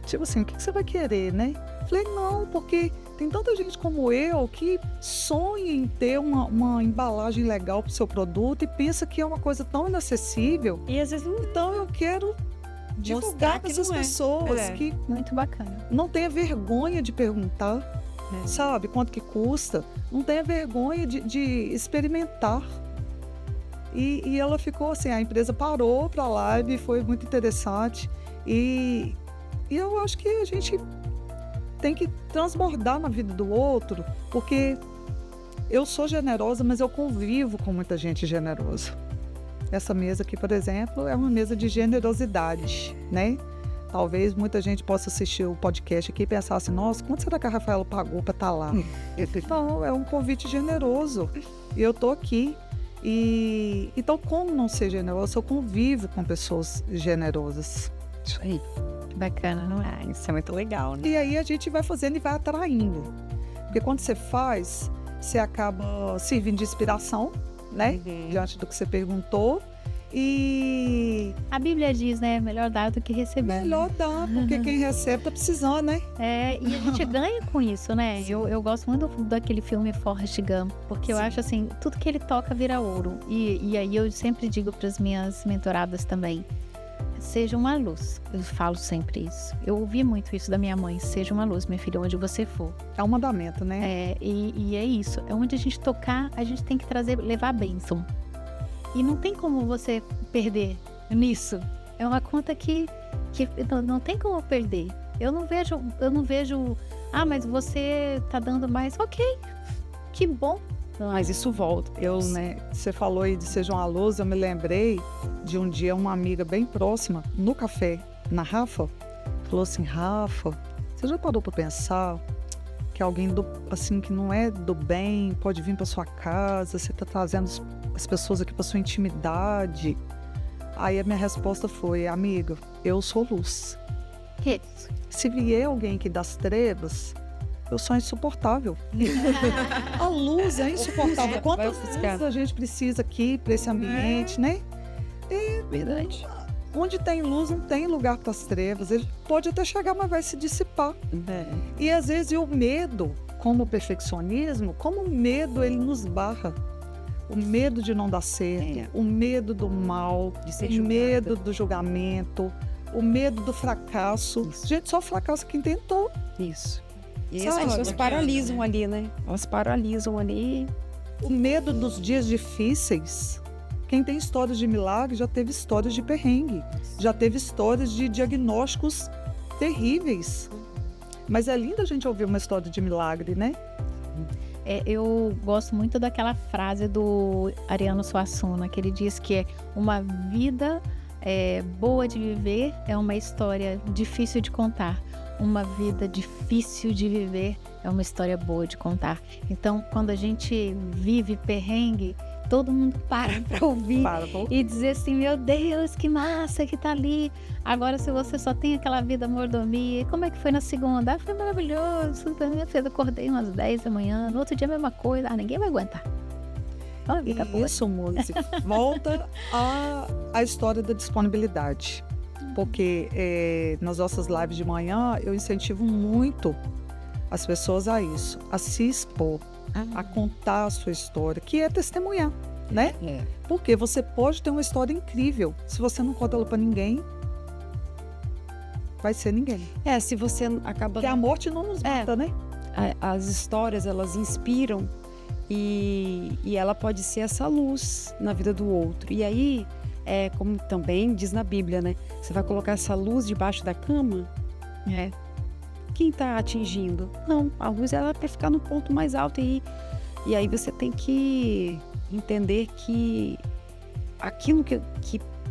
Tipo assim, o que você vai querer, né? Falei, não, porque tem tanta gente como eu que sonha em ter uma embalagem legal pro seu produto e pensa que é uma coisa tão inacessível. E às vezes não Então eu quero divulgar para essas pessoas que Muito bacana. não tenha vergonha de perguntar, sabe, quanto que custa. Não tenha vergonha de experimentar. E ela ficou assim, a empresa parou para a live, foi muito interessante. E eu acho que a gente tem que transbordar na vida do outro, porque eu sou generosa, mas eu convivo com muita gente generosa. Essa mesa aqui, por exemplo, é uma mesa de generosidade, né? Talvez muita gente possa assistir o podcast aqui e pensar assim, nossa, quanto será que a Rafaela pagou para estar lá? Não, é um convite generoso. E eu tô aqui. E então, como não ser generosa? Eu convivo com pessoas generosas. Isso aí. Bacana, não é? isso é muito legal, né? E aí a gente vai fazendo e vai atraindo. Porque quando você faz, você acaba servindo de inspiração, né? Diante do que você perguntou. E A Bíblia diz, né? Melhor dar do que receber. melhor dar, porque quem recebe tá precisando, né? E a gente ganha com isso, né? Eu gosto muito daquele filme Forrest Gump, porque eu acho assim, tudo que ele toca vira ouro. E aí eu sempre digo para as minhas mentoradas também, seja uma luz. Eu falo sempre isso. Eu ouvi muito isso da minha mãe, seja uma luz, minha filha, onde você for. É um mandamento, né? E é isso. É onde a gente tocar, a gente tem que levar a bênção. E não tem como você perder nisso. É uma conta que não tem como perder. Eu não vejo, mas você tá dando mais. Ok, que bom. Mas isso volta. Você falou aí de Seja uma Luz, eu me lembrei de um dia uma amiga bem próxima, no café, na Rafa, falou assim, Rafa, você já parou para pensar que alguém assim, que não é do bem pode vir para sua casa, você tá trazendo as pessoas aqui para sua intimidade? Aí a minha resposta foi, amiga, eu sou luz. Que? Se vier alguém aqui das trevas, eu sou insuportável. A luz é insuportável. Quantas luzes a gente precisa aqui para esse ambiente, né? Verdade. Onde tem luz, não tem lugar para as trevas. Ele pode até chegar, mas vai se dissipar. E às vezes o medo, como o perfeccionismo, como o medo ele nos barra. O medo de não dar certo, o medo do mal, De ser o julgada. medo do julgamento, o medo do fracasso. Isso. Gente, só fracassa quem tentou. Isso. E Sabe? as pessoas paralisam ali, né? Elas paralisam ali. O medo dos dias difíceis. Quem tem histórias de milagre já teve histórias de perrengue, já teve histórias de diagnósticos terríveis. Mas é lindo a gente ouvir uma história de milagre, né? Eu gosto muito daquela frase do Ariano Suassuna, que ele diz que uma vida boa de viver é uma história difícil de contar. Uma vida difícil de viver é uma história boa de contar. Então, quando a gente vive perrengue, todo mundo para ouvir e dizer assim, meu Deus, que massa que tá ali. Agora, se você só tem aquela vida mordomia, como é que foi na segunda? Foi maravilhoso. Eu acordei umas 10 da manhã, no outro dia a mesma coisa. Ninguém vai aguentar. Olha, vida boa. Isso, Mônica. Volta à história da disponibilidade. Porque nas nossas lives de manhã, eu incentivo muito as pessoas a isso, a se expor, a contar a sua história, que é testemunhar, né? Porque você pode ter uma história incrível. Se você não conta ela para ninguém, vai ser ninguém. Se você acaba... Porque a morte não nos mata, né? As histórias, elas inspiram e ela pode ser essa luz na vida do outro. E aí, como também diz na Bíblia, né? Você vai colocar essa luz debaixo da cama? Quem está atingindo? Não, a luz ela vai ficar no ponto mais alto e aí você tem que entender que aquilo que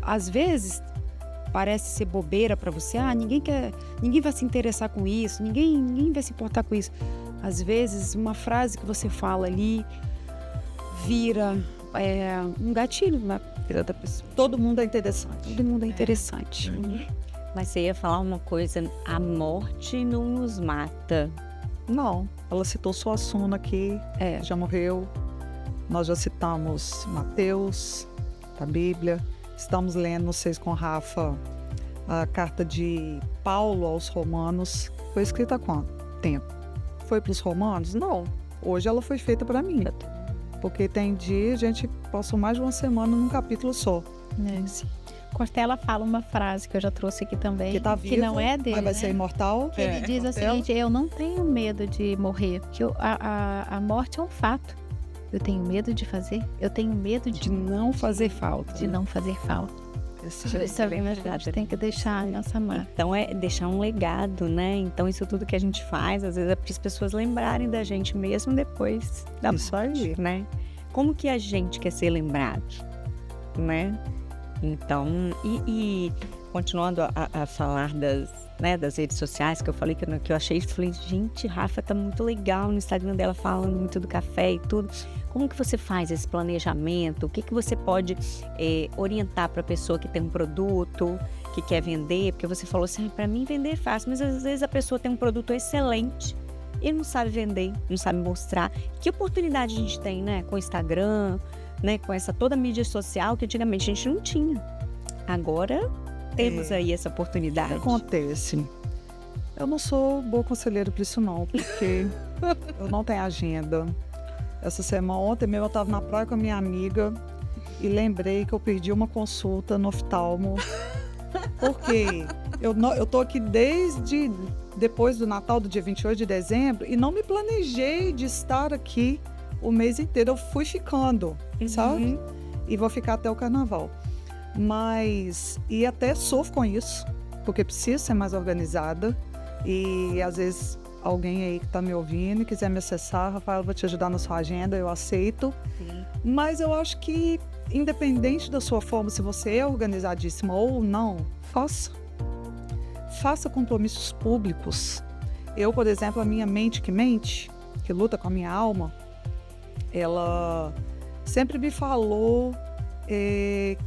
às vezes parece ser bobeira para você, ninguém vai se interessar com isso, ninguém vai se importar com isso. Às vezes uma frase que você fala ali vira um gatilho na vida da pessoa. Todo mundo é interessante. Todo mundo é interessante. Mas você ia falar uma coisa, a morte não nos mata. Não, ela citou Suassuna aqui, já morreu. Nós já citamos Mateus, da Bíblia. Estamos lendo, vocês com Rafa, a carta de Paulo aos Romanos. Foi escrita há quanto tempo? Foi para os Romanos? Não. Hoje ela foi feita para mim. Porque tem dia, a gente passou mais de uma semana num capítulo só. Cortella fala uma frase que eu já trouxe aqui também, Que tá vivo, não é dele, mas vai ser imortal. Que ele diz o seguinte, eu não tenho medo de morrer, porque a morte é um fato. Eu tenho medo de fazer, eu tenho medo De não fazer falta. de não fazer falta. Isso é bem verdade, a gente tem que deixar a nossa marca. Então é deixar um legado, né? Então isso tudo que a gente faz, às vezes é para as pessoas lembrarem da gente mesmo depois da morte, né? Como que a gente quer ser lembrado, né? Então, e continuando a falar das redes sociais que eu falei, que eu achei, falei, gente, Rafa tá muito legal no Instagram dela falando muito do café e tudo. Como que você faz esse planejamento? O que você pode orientar para a pessoa que tem um produto, que quer vender? Porque você falou assim, para mim vender é fácil, mas às vezes a pessoa tem um produto excelente e não sabe vender, não sabe mostrar. Que oportunidade a gente tem, né? Com o Instagram, né, com essa toda mídia social que antigamente a gente não tinha. Agora temos aí essa O que oportunidade. acontece? Eu não sou boa conselheira para isso não, porque eu não tenho agenda. Essa semana, ontem mesmo, eu estava na praia com a minha amiga e lembrei que eu perdi uma consulta no oftalmo. Porque eu tô aqui desde depois do Natal, do dia 28 de dezembro, e não me planejei de estar aqui o mês inteiro. Eu fui ficando, sabe? E vou ficar até o carnaval. E até sofro com isso, porque preciso ser mais organizada. E às vezes alguém aí que está me ouvindo e quiser me acessar, Rafael, vou te ajudar na sua agenda, eu aceito. Sim. Mas eu acho que, independente da sua forma, se você é organizadíssima ou não, faça. Faça compromissos públicos. Eu, por exemplo, a minha mente, que luta com a minha alma, ela sempre me falou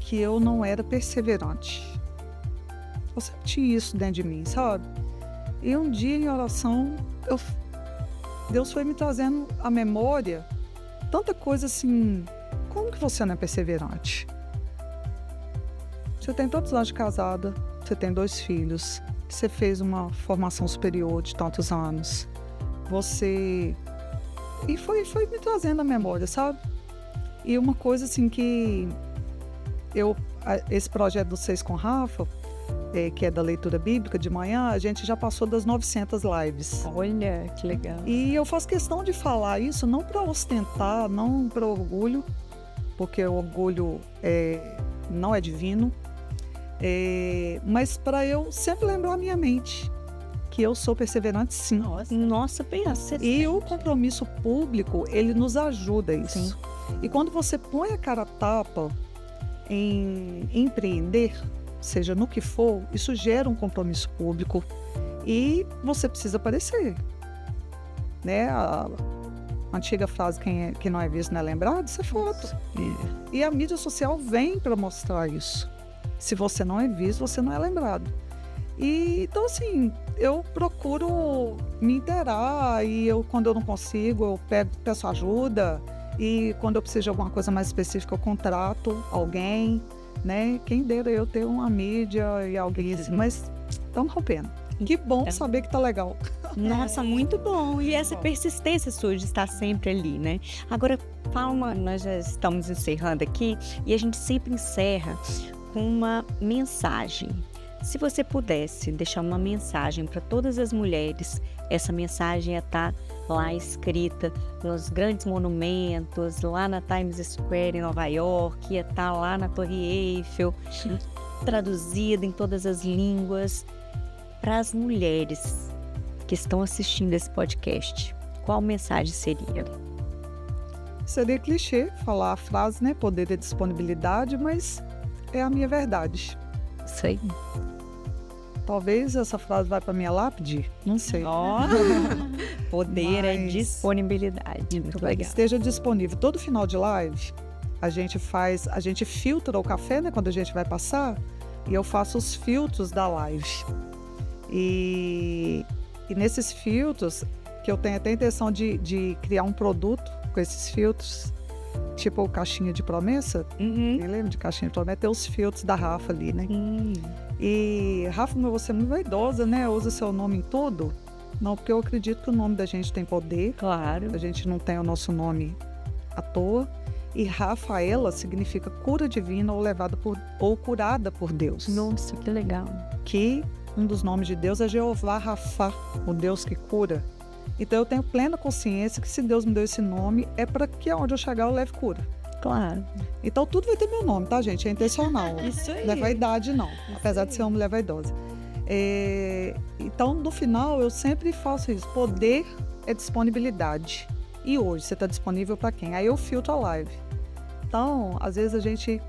que eu não era perseverante. Eu sempre tinha isso dentro de mim, sabe? E um dia, em oração, Deus foi me trazendo à memória tanta coisa assim. Como que você não é perseverante? Você tem tantos anos de casada, você tem 2 filhos, você fez uma formação superior de tantos anos. E foi me trazendo à memória, sabe? E uma coisa assim que esse projeto do 6 com Rafa, que é da leitura bíblica de manhã, a gente já passou das 900 lives. Olha, que legal. E eu faço questão de falar isso não para ostentar, não para orgulho, porque o orgulho não é divino, mas para eu sempre lembrar a minha mente que eu sou perseverante, sim. Nossa, pensa. E o compromisso público, ele nos ajuda a isso. Sim. E quando você põe a cara a tapa em empreender, seja no que for, isso gera um compromisso público e você precisa aparecer, né? A antiga frase, quem não é visto não é lembrado, isso é foto. E a mídia social vem para mostrar isso. Se você não é visto, você não é lembrado. E então, assim, eu procuro me inteirar e quando eu não consigo, eu peço ajuda. E quando eu preciso de alguma coisa mais específica, eu contrato alguém, né? Quem dera eu ter uma mídia e alguém assim, mas estamos rompendo. Que bom saber que tá legal. Nossa, muito bom. E essa persistência sua de estar sempre ali, né? Agora, Palma, nós já estamos encerrando aqui e a gente sempre encerra com uma mensagem. Se você pudesse deixar uma mensagem para todas as mulheres, essa mensagem ia estar lá escrita nos grandes monumentos, lá na Times Square em Nova York, ia estar lá na Torre Eiffel, traduzida em todas as línguas. Para as mulheres que estão assistindo esse podcast, qual mensagem seria? Seria clichê falar a frase, né? Poder e disponibilidade, mas é a minha verdade. Isso aí. Talvez essa frase vá para minha lápide, não sei. Poder é disponibilidade. Muito legal. Esteja disponível. Todo final de live, a gente filtra o café, né? Quando a gente vai passar, e eu faço os filtros da live. E nesses filtros, que eu tenho até a intenção de criar um produto com esses filtros, tipo o caixinha de promessa. Quem lembra de caixinha de promessa? Tem os filtros da Rafa ali, né? E Rafa, você é muito vaidosa, né? Usa seu nome em tudo. Não, porque eu acredito que o nome da gente tem poder. Claro. A gente não tem o nosso nome à toa. E Rafaela significa cura divina ou curada por Deus. Nossa, que legal. Que um dos nomes de Deus é Jeová Rafa, o Deus que cura. Então eu tenho plena consciência que se Deus me deu esse nome, é para que aonde eu chegar eu leve cura. Claro. Então tudo vai ter meu nome, tá, gente? É intencional. Isso aí. Não é vaidade, não. Apesar de ser uma mulher vaidosa. Então, no final, eu sempre faço isso. Poder é disponibilidade. E hoje, você está disponível para quem? Aí eu filtro a live. Então, às vezes a gente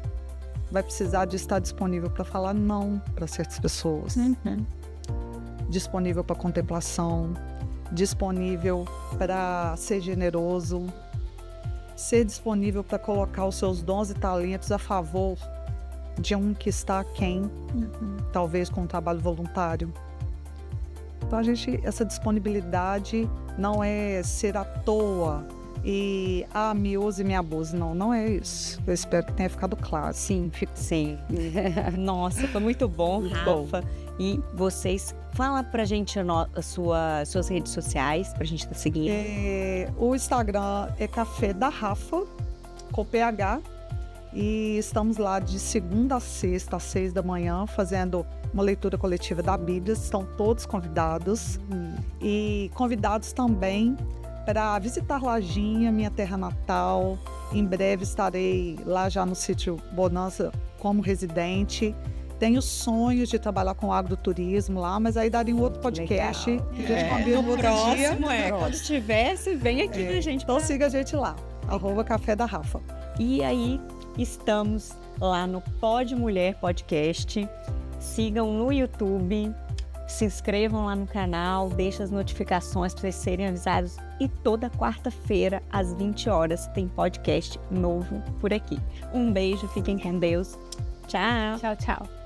vai precisar de estar disponível para falar não para certas pessoas. Disponível para contemplação. Disponível para ser generoso. Ser disponível para colocar os seus dons e talentos a favor de um que está aquém, talvez com um trabalho voluntário. Então, essa disponibilidade não é ser à toa, E me use, me abuse. Não é isso. Eu espero que tenha ficado claro. Sim, sim. Nossa, foi muito bom, Rafa. E vocês, fala pra gente suas redes sociais, pra gente estar seguindo. O Instagram é Café da Rafa, com PH. E estamos lá de segunda a sexta, às 6 da manhã, fazendo uma leitura coletiva da Bíblia. Estão todos convidados. E convidados também para visitar Lajinha, minha terra natal. Em breve estarei lá já no sítio Bonança como residente. Tenho sonhos de trabalhar com agroturismo lá, mas aí daria um outro podcast. Que a gente combina no outro dia. Quando tivesse, vem aqui pra gente. Então siga a gente lá, @Café da Rafa. E aí, estamos lá no Pod Mulher Podcast. Sigam no YouTube, se inscrevam lá no canal, deixem as notificações para vocês serem avisados. E toda quarta-feira, às 20 horas, tem podcast novo por aqui. Um beijo, fiquem com Deus. Tchau. Tchau, tchau.